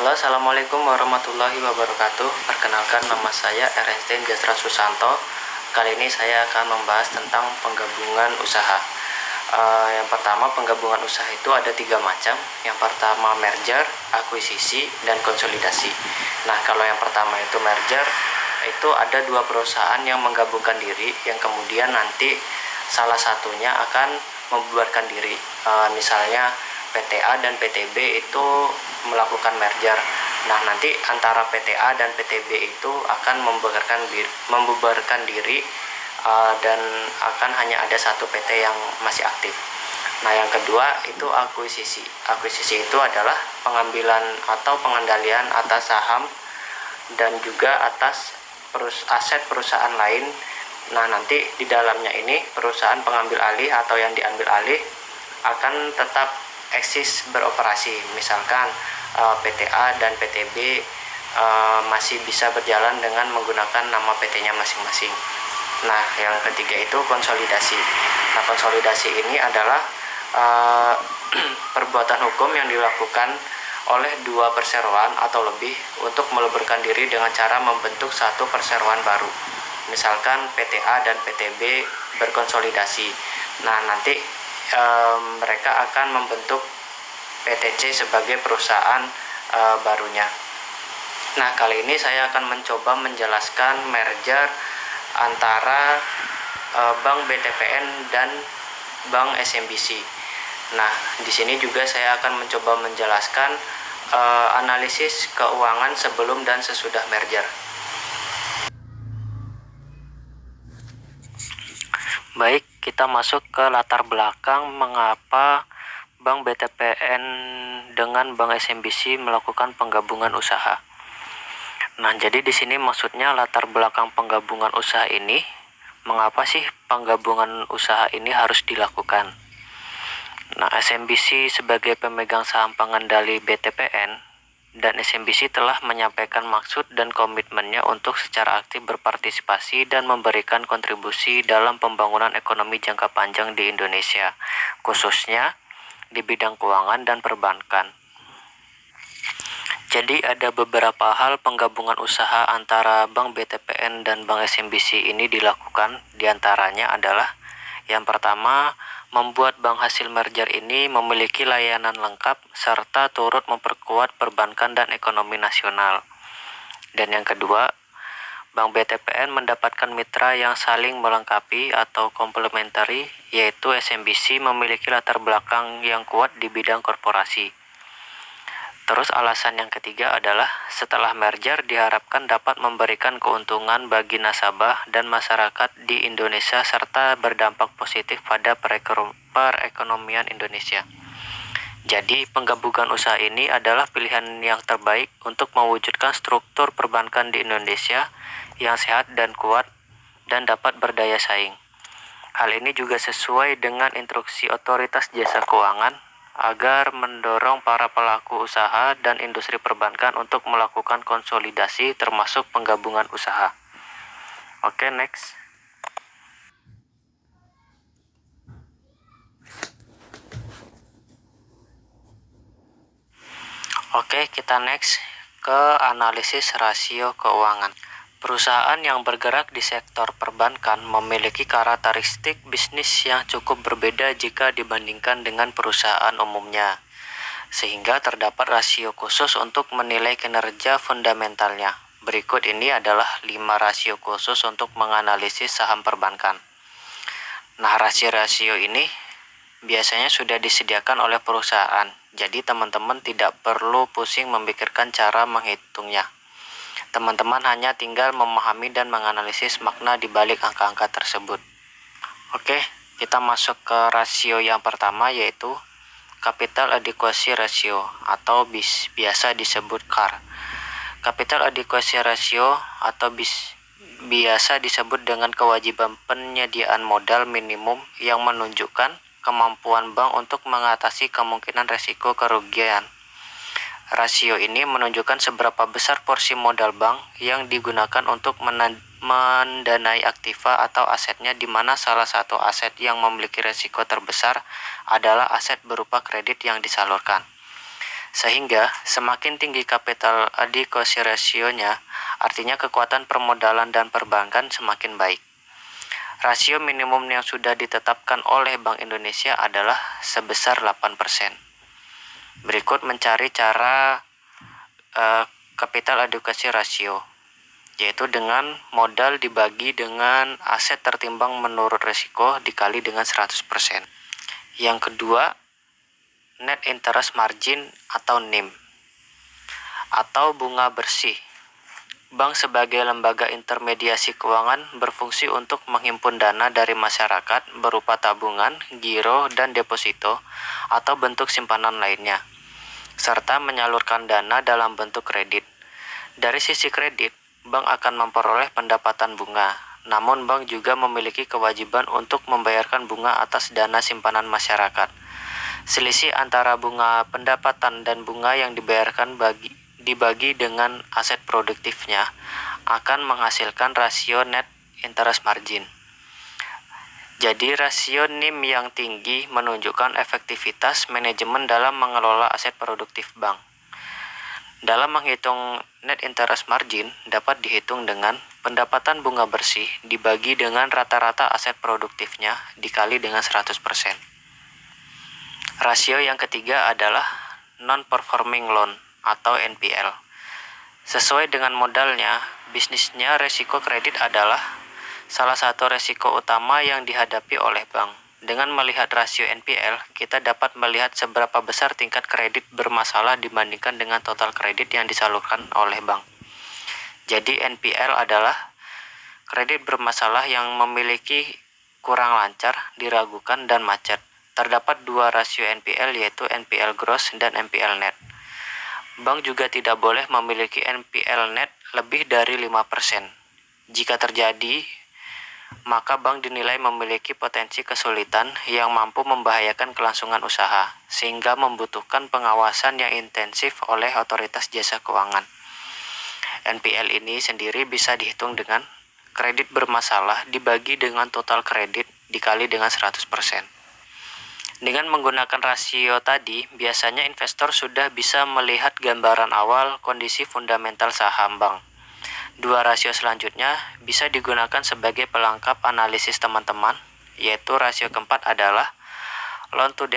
Halo, assalamualaikum warahmatullahi wabarakatuh. Perkenalkan, nama saya Ernestine Jasra Susanto. Kali ini saya akan membahas tentang penggabungan usaha. Yang pertama, penggabungan usaha itu ada 3 macam. Yang pertama merger, akuisisi, dan konsolidasi. Nah, kalau yang pertama itu merger, itu ada 2 perusahaan yang menggabungkan diri, yang kemudian nanti salah satunya akan membubarkan diri. Misalnya PTA dan PTB itu melakukan merger. Nah, nanti antara PTA dan PTB itu akan membubarkan diri, dan akan hanya ada satu PT yang masih aktif. Nah, yang kedua itu akuisisi. Akuisisi itu adalah pengambilan atau pengendalian atas saham dan juga atas aset perusahaan lain. Nah, nanti di dalamnya ini perusahaan pengambil alih atau yang diambil alih akan tetap eksis beroperasi. Misalkan PTA dan PTB masih bisa berjalan dengan menggunakan nama PT-nya masing-masing. Nah, yang ketiga itu konsolidasi. Nah, konsolidasi ini adalah perbuatan hukum yang dilakukan oleh 2 perseroan atau lebih untuk meleburkan diri dengan cara membentuk satu perseroan baru. Misalkan PTA dan PTB berkonsolidasi. Nah, nanti mereka akan membentuk PTC sebagai perusahaan barunya. Nah, kali ini saya akan mencoba menjelaskan merger antara Bank BTPN dan Bank SMBC. Nah, di sini juga saya akan mencoba menjelaskan analisis keuangan sebelum dan sesudah merger. Baik, kita masuk ke latar belakang mengapa Bank BTPN dengan Bank SMBC melakukan penggabungan usaha. Nah, jadi di sini maksudnya latar belakang penggabungan usaha ini, mengapa sih penggabungan usaha ini harus dilakukan? Nah, SMBC sebagai pemegang saham pengendali BTPN dan SMBC telah menyampaikan maksud dan komitmennya untuk secara aktif berpartisipasi dan memberikan kontribusi dalam pembangunan ekonomi jangka panjang di Indonesia, khususnya di bidang keuangan dan perbankan. Jadi ada beberapa hal penggabungan usaha antara Bank BTPN dan Bank SMBC ini dilakukan. Di antaranya adalah yang pertama, membuat bank hasil merger ini memiliki layanan lengkap serta turut memperkuat perbankan dan ekonomi nasional. Dan yang kedua, Bank BTPN mendapatkan mitra yang saling melengkapi atau komplementari, yaitu SMBC memiliki latar belakang yang kuat di bidang korporasi. Terus alasan yang ketiga adalah setelah merger diharapkan dapat memberikan keuntungan bagi nasabah dan masyarakat di Indonesia serta berdampak positif pada perekonomian Indonesia. Jadi penggabungan usaha ini adalah pilihan yang terbaik untuk mewujudkan struktur perbankan di Indonesia yang sehat dan kuat dan dapat berdaya saing. Hal ini juga sesuai dengan instruksi Otoritas Jasa Keuangan agar mendorong para pelaku usaha dan industri perbankan untuk melakukan konsolidasi termasuk penggabungan usaha. Oke, next. Oke, kita next ke analisis rasio keuangan. Perusahaan yang bergerak di sektor perbankan memiliki karakteristik bisnis yang cukup berbeda jika dibandingkan dengan perusahaan umumnya, sehingga terdapat rasio khusus untuk menilai kinerja fundamentalnya. Berikut ini adalah 5 rasio khusus untuk menganalisis saham perbankan. Nah, rasio-rasio ini biasanya sudah disediakan oleh perusahaan, jadi teman-teman tidak perlu pusing memikirkan cara menghitungnya. Teman-teman hanya tinggal memahami dan menganalisis makna di balik angka-angka tersebut. Oke, kita masuk ke rasio yang pertama, yaitu Capital Adequacy Ratio atau biasa disebut CAR. Capital Adequacy Ratio atau biasa disebut dengan kewajiban penyediaan modal minimum yang menunjukkan kemampuan bank untuk mengatasi kemungkinan risiko kerugian. Rasio ini menunjukkan seberapa besar porsi modal bank yang digunakan untuk mendanai aktiva atau asetnya, di mana salah satu aset yang memiliki risiko terbesar adalah aset berupa kredit yang disalurkan. Sehingga semakin tinggi capital adequacy ratio-nya, artinya kekuatan permodalan dan perbankan semakin baik. Rasio minimum yang sudah ditetapkan oleh Bank Indonesia adalah sebesar 8%. Berikut mencari cara capital adequacy ratio, yaitu dengan modal dibagi dengan aset tertimbang menurut risiko dikali dengan 100%. Yang kedua, net interest margin atau NIM atau bunga bersih. Bank sebagai lembaga intermediasi keuangan berfungsi untuk menghimpun dana dari masyarakat berupa tabungan, giro, dan deposito atau bentuk simpanan lainnya, serta menyalurkan dana dalam bentuk kredit. Dari sisi kredit, bank akan memperoleh pendapatan bunga, namun bank juga memiliki kewajiban untuk membayarkan bunga atas dana simpanan masyarakat. Selisih antara bunga pendapatan dan bunga yang dibayarkan dibagi dengan aset produktifnya akan menghasilkan rasio net interest margin. Jadi rasio NIM yang tinggi menunjukkan efektivitas manajemen dalam mengelola aset produktif bank. Dalam menghitung net interest margin dapat dihitung dengan pendapatan bunga bersih dibagi dengan rata-rata aset produktifnya dikali dengan 100%. Rasio yang ketiga adalah non-performing loan atau NPL. Sesuai dengan modalnya, bisnisnya resiko kredit adalah salah satu resiko utama yang dihadapi oleh bank. Dengan melihat rasio NPL, kita dapat melihat seberapa besar tingkat kredit bermasalah dibandingkan dengan total kredit yang disalurkan oleh bank. Jadi NPL adalah kredit bermasalah yang memiliki kurang lancar, diragukan, dan macet. Terdapat dua rasio NPL, yaitu NPL gross dan NPL net. Bank juga tidak boleh memiliki NPL net lebih dari 5%. Jika terjadi, maka bank dinilai memiliki potensi kesulitan yang mampu membahayakan kelangsungan usaha, sehingga membutuhkan pengawasan yang intensif oleh otoritas jasa keuangan. NPL ini sendiri bisa dihitung dengan kredit bermasalah dibagi dengan total kredit dikali dengan 100%. Dengan menggunakan rasio tadi, biasanya investor sudah bisa melihat gambaran awal kondisi fundamental saham bank. Dua rasio selanjutnya bisa digunakan sebagai pelengkap analisis teman-teman, yaitu rasio keempat adalah loan to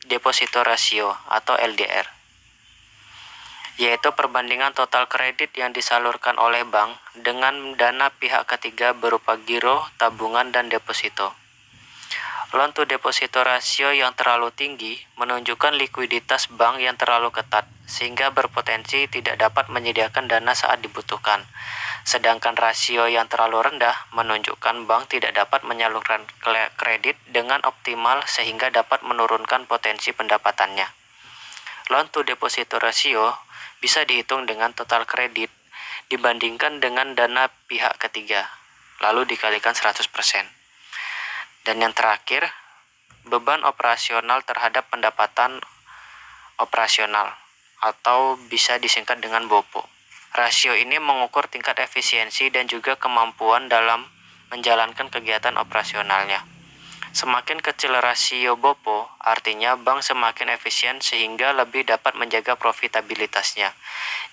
deposito ratio atau LDR, yaitu perbandingan total kredit yang disalurkan oleh bank dengan dana pihak ketiga berupa giro, tabungan, dan deposito. Loan to deposito ratio yang terlalu tinggi menunjukkan likuiditas bank yang terlalu ketat, sehingga berpotensi tidak dapat menyediakan dana saat dibutuhkan. Sedangkan rasio yang terlalu rendah menunjukkan bank tidak dapat menyalurkan kredit dengan optimal sehingga dapat menurunkan potensi pendapatannya. Loan to deposito ratio bisa dihitung dengan total kredit dibandingkan dengan dana pihak ketiga, lalu dikalikan 100%. Dan yang terakhir, beban operasional terhadap pendapatan operasional atau bisa disingkat dengan BOPO. Rasio ini mengukur tingkat efisiensi dan juga kemampuan dalam menjalankan kegiatan operasionalnya. Semakin kecil rasio BOPO, artinya bank semakin efisien sehingga lebih dapat menjaga profitabilitasnya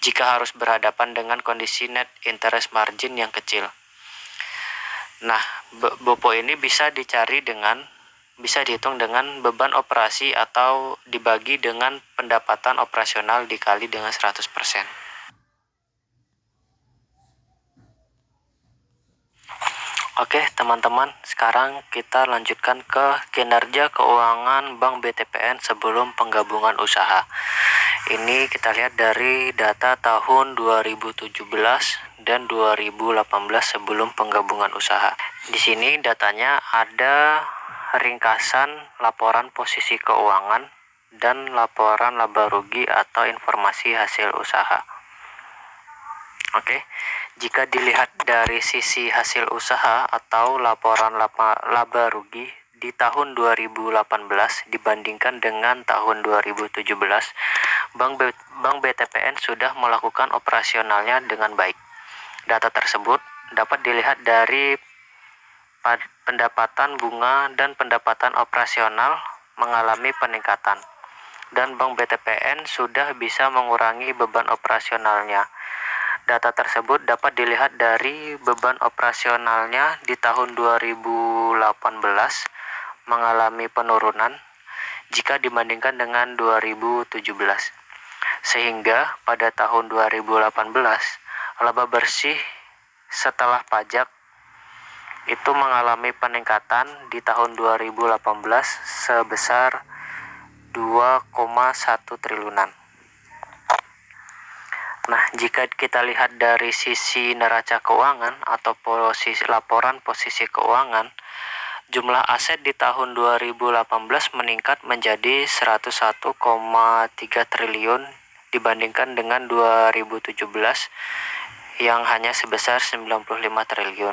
jika harus berhadapan dengan kondisi net interest margin yang kecil. Nah, BOPO ini bisa dihitung dengan beban operasi atau dibagi dengan pendapatan operasional dikali dengan 100%. Oke, teman-teman, sekarang kita lanjutkan ke kinerja keuangan Bank BTPN sebelum penggabungan usaha. Ini kita lihat dari data tahun 2017 dan 2018 sebelum penggabungan usaha. Di sini datanya ada ringkasan laporan posisi keuangan dan laporan laba rugi atau informasi hasil usaha. Oke, jika dilihat dari sisi hasil usaha atau laporan laba rugi di tahun 2018 dibandingkan dengan tahun 2017, Bank BTPN sudah melakukan operasionalnya dengan baik. Data tersebut dapat dilihat dari pendapatan bunga dan pendapatan operasional mengalami peningkatan. dan Bank BTPN sudah bisa mengurangi beban operasionalnya. Data tersebut dapat dilihat dari beban operasionalnya di tahun 2018 mengalami penurunan jika dibandingkan dengan 2017. Sehingga pada tahun 2018, laba bersih setelah pajak itu mengalami peningkatan di tahun 2018 sebesar 2,1 triliunan. Nah, jika kita lihat dari sisi neraca keuangan atau laporan posisi keuangan, jumlah aset di tahun 2018 meningkat menjadi 101,3 triliun dibandingkan dengan 2017 yang hanya sebesar 95 triliun.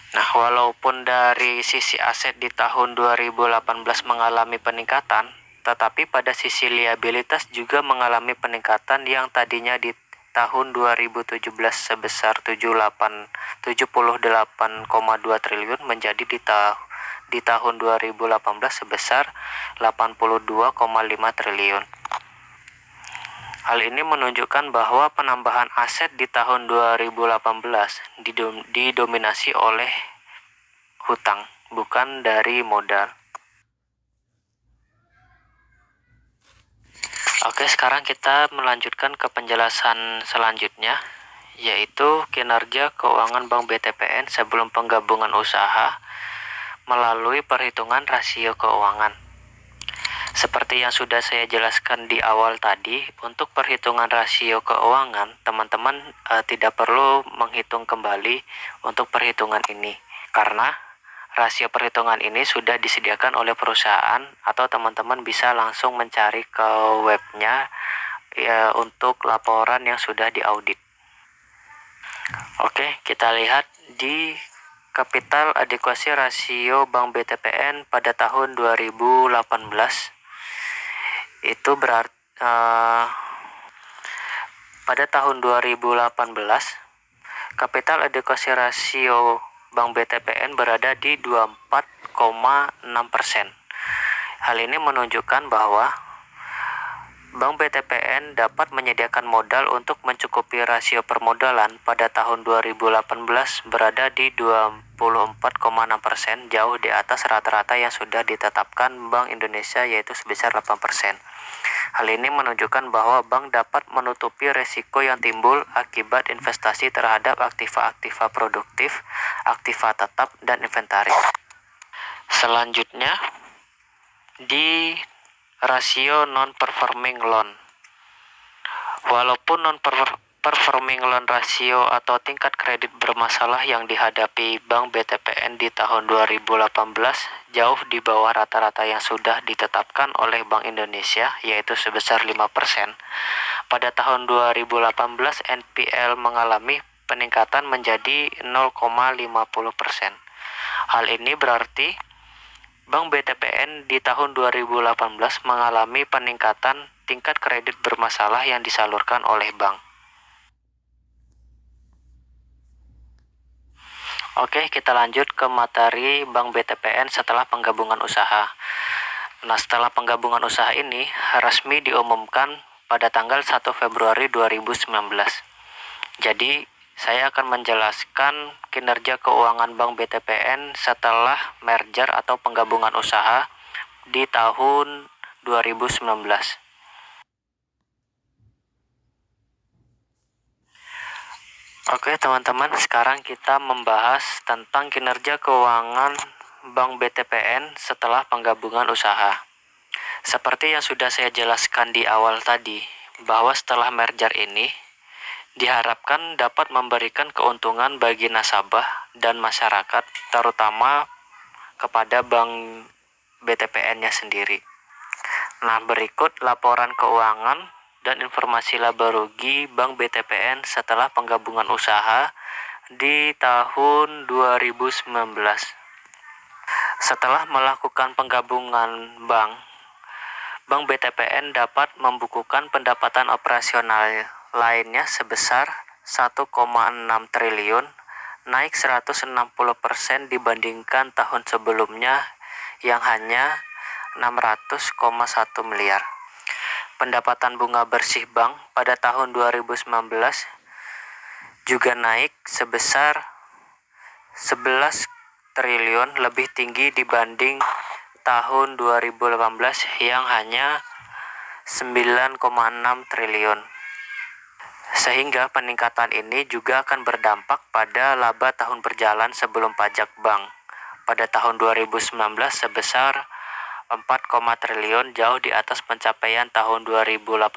Nah, walaupun dari sisi aset di tahun 2018 mengalami peningkatan, tetapi pada sisi liabilitas juga mengalami peningkatan yang tadinya di tahun 2017 sebesar 78,2 triliun menjadi di tahun 2018 sebesar 82,5 triliun. Hal ini menunjukkan bahwa penambahan aset di tahun 2018 didominasi oleh hutang, bukan dari modal. Oke, sekarang kita melanjutkan ke penjelasan selanjutnya, yaitu kinerja keuangan Bank BTPN sebelum penggabungan usaha melalui perhitungan rasio keuangan. Seperti yang sudah saya jelaskan di awal tadi, untuk perhitungan rasio keuangan, teman-teman tidak perlu menghitung kembali untuk perhitungan ini, karena rasio perhitungan ini sudah disediakan oleh perusahaan atau teman-teman bisa langsung mencari ke webnya ya, untuk laporan yang sudah diaudit. Oke, kita lihat di Capital Adequacy Ratio Bank BTPN pada tahun 2018. Itu berarti pada tahun 2018 Capital Adequacy Ratio Bank BTPN berada di 24,6%. Hal ini menunjukkan bahwa Bank BTPN dapat menyediakan modal untuk mencukupi rasio permodalan pada tahun 2018 berada di 24,6%, jauh di atas rata-rata yang sudah ditetapkan Bank Indonesia yaitu sebesar 8%. Hal ini menunjukkan bahwa bank dapat menutupi risiko yang timbul akibat investasi terhadap aktiva-aktiva produktif, aktiva tetap, dan inventaris. Selanjutnya, di rasio non-performing loan. Walaupun non-performing loan rasio atau tingkat kredit bermasalah yang dihadapi Bank BTPN di tahun 2018 jauh di bawah rata-rata yang sudah ditetapkan oleh Bank Indonesia, yaitu sebesar 5%. Pada tahun 2018, NPL mengalami peningkatan menjadi 0,50%. Hal ini berarti Bank BTPN di tahun 2018 mengalami peningkatan tingkat kredit bermasalah yang disalurkan oleh bank. Oke, kita lanjut ke materi Bank BTPN setelah penggabungan usaha. Nah, setelah penggabungan usaha ini resmi diumumkan pada tanggal 1 Februari 2019. Jadi, saya akan menjelaskan kinerja keuangan Bank BTPN setelah merger atau penggabungan usaha di tahun 2019. Oke teman-teman, sekarang kita membahas tentang kinerja keuangan Bank BTPN setelah penggabungan usaha. Seperti yang sudah saya jelaskan di awal tadi, bahwa setelah merger ini diharapkan dapat memberikan keuntungan bagi nasabah dan masyarakat, terutama kepada Bank BTPN-nya sendiri. Nah, berikut laporan keuangan dan informasi laba rugi Bank BTPN setelah penggabungan usaha di tahun 2019. Setelah melakukan penggabungan bank BTPN dapat membukukan pendapatan operasional lainnya sebesar 1,6 triliun, naik 160% dibandingkan tahun sebelumnya yang hanya 600,1 miliar. Pendapatan bunga bersih bank pada tahun 2019 juga naik sebesar 11 triliun, lebih tinggi dibanding tahun 2018 yang hanya 9,6 triliun. Sehingga peningkatan ini juga akan berdampak pada laba tahun berjalan sebelum pajak bank pada tahun 2019 sebesar 4, triliun, jauh di atas pencapaian tahun 2018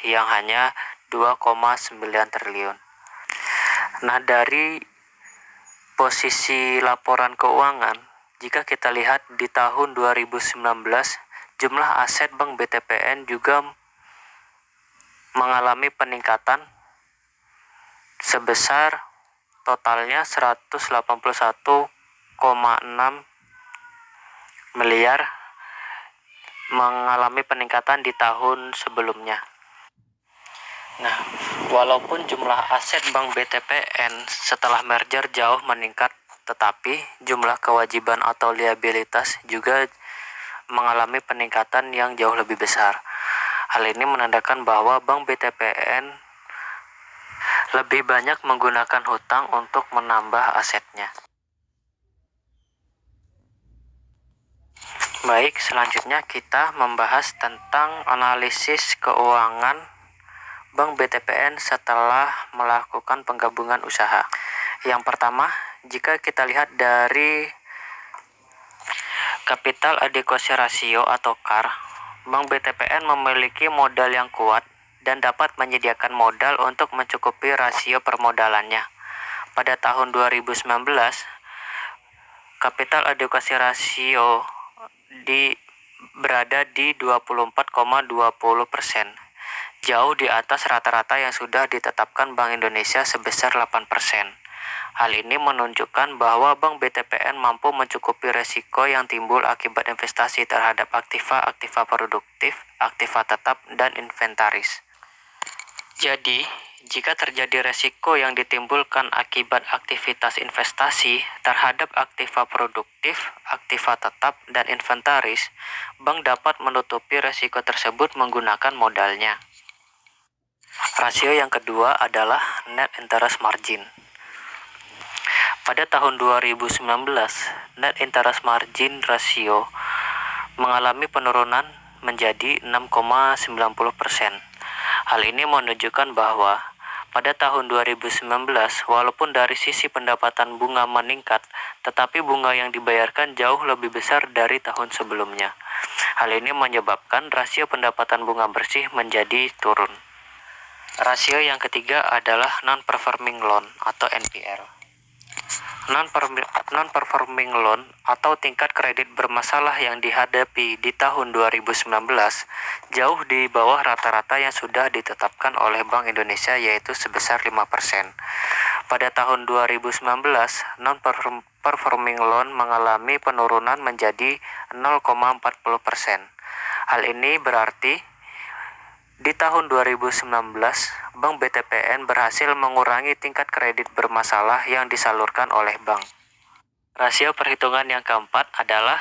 yang hanya 2,9 triliun. Nah, dari posisi laporan keuangan, jika kita lihat di tahun 2019, jumlah aset Bank BTPN juga mengalami peningkatan sebesar totalnya 181,6 miliar, mengalami peningkatan di tahun sebelumnya. Nah, walaupun jumlah aset Bank BTPN setelah merger jauh meningkat, tetapi jumlah kewajiban atau liabilitas juga mengalami peningkatan yang jauh lebih besar. Hal ini menandakan bahwa Bank BTPN lebih banyak menggunakan hutang untuk menambah asetnya. Baik, selanjutnya kita membahas tentang analisis keuangan Bank BTPN setelah melakukan penggabungan usaha. Yang pertama, jika kita lihat dari Capital Adequacy Ratio atau CAR, Bank BTPN memiliki modal yang kuat dan dapat menyediakan modal untuk mencukupi rasio permodalannya. Pada tahun 2019, Capital Adequacy Ratio berada di 24,20%, jauh di atas rata-rata yang sudah ditetapkan Bank Indonesia sebesar 8%. Hal ini menunjukkan bahwa Bank BTPN mampu mencukupi risiko yang timbul akibat investasi terhadap aktiva produktif, aktiva tetap, dan inventaris. Jadi, jika terjadi risiko yang ditimbulkan akibat aktivitas investasi terhadap aktiva produktif, aktiva tetap, dan inventaris, bank dapat menutupi risiko tersebut menggunakan modalnya. Rasio yang kedua adalah net interest margin. Pada tahun 2019, net interest margin rasio mengalami penurunan menjadi 6,90%. Hal ini menunjukkan bahwa pada tahun 2019, walaupun dari sisi pendapatan bunga meningkat, tetapi bunga yang dibayarkan jauh lebih besar dari tahun sebelumnya. Hal ini menyebabkan rasio pendapatan bunga bersih menjadi turun. Rasio yang ketiga adalah non-performing loan atau NPL. Non-performing loan atau tingkat kredit bermasalah yang dihadapi di tahun 2019 jauh di bawah rata-rata yang sudah ditetapkan oleh Bank Indonesia, yaitu sebesar 5%. Pada tahun 2019, non-performing loan mengalami penurunan menjadi 0,40%. Hal ini berarti di tahun 2019, Bank BTPN berhasil mengurangi tingkat kredit bermasalah yang disalurkan oleh bank. Rasio perhitungan yang keempat adalah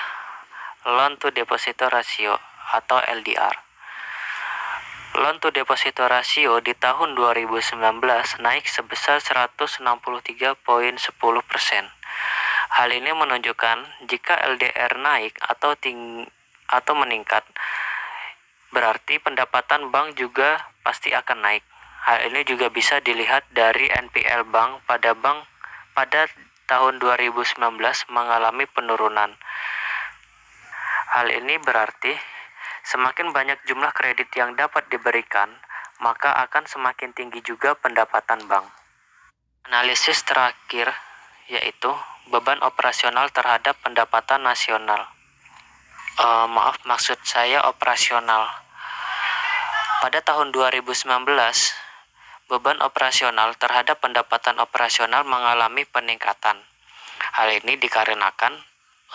Loan to Depositor Ratio atau LDR. Loan to Depositor Ratio di tahun 2019 naik sebesar 163,10%. Hal ini menunjukkan jika LDR naik atau meningkat, berarti pendapatan bank juga pasti akan naik. Hal ini juga bisa dilihat dari NPL bank pada tahun 2019 mengalami penurunan. Hal ini berarti semakin banyak jumlah kredit yang dapat diberikan, maka akan semakin tinggi juga pendapatan bank. Analisis terakhir yaitu beban operasional terhadap pendapatan nasional. Maksud saya operasional. Pada tahun 2019, beban operasional terhadap pendapatan operasional mengalami peningkatan. Hal ini dikarenakan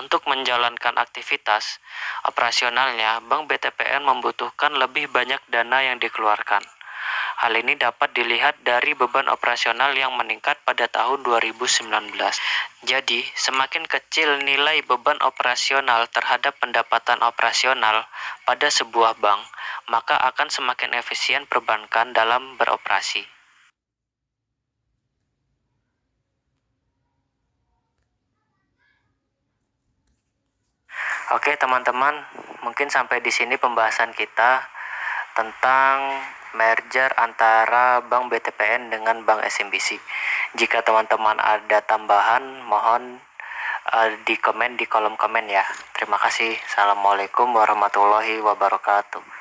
untuk menjalankan aktivitas operasionalnya, Bank BTPN membutuhkan lebih banyak dana yang dikeluarkan. Hal ini dapat dilihat dari beban operasional yang meningkat pada tahun 2019. Jadi, semakin kecil nilai beban operasional terhadap pendapatan operasional pada sebuah bank, maka akan semakin efisien perbankan dalam beroperasi. Oke, teman-teman, mungkin sampai di sini pembahasan kita tentang merger antara Bank BTPN dengan Bank SMBC. Jika teman-teman ada tambahan, mohon di komen di kolom komen ya. Terima kasih. Assalamualaikum warahmatullahi wabarakatuh.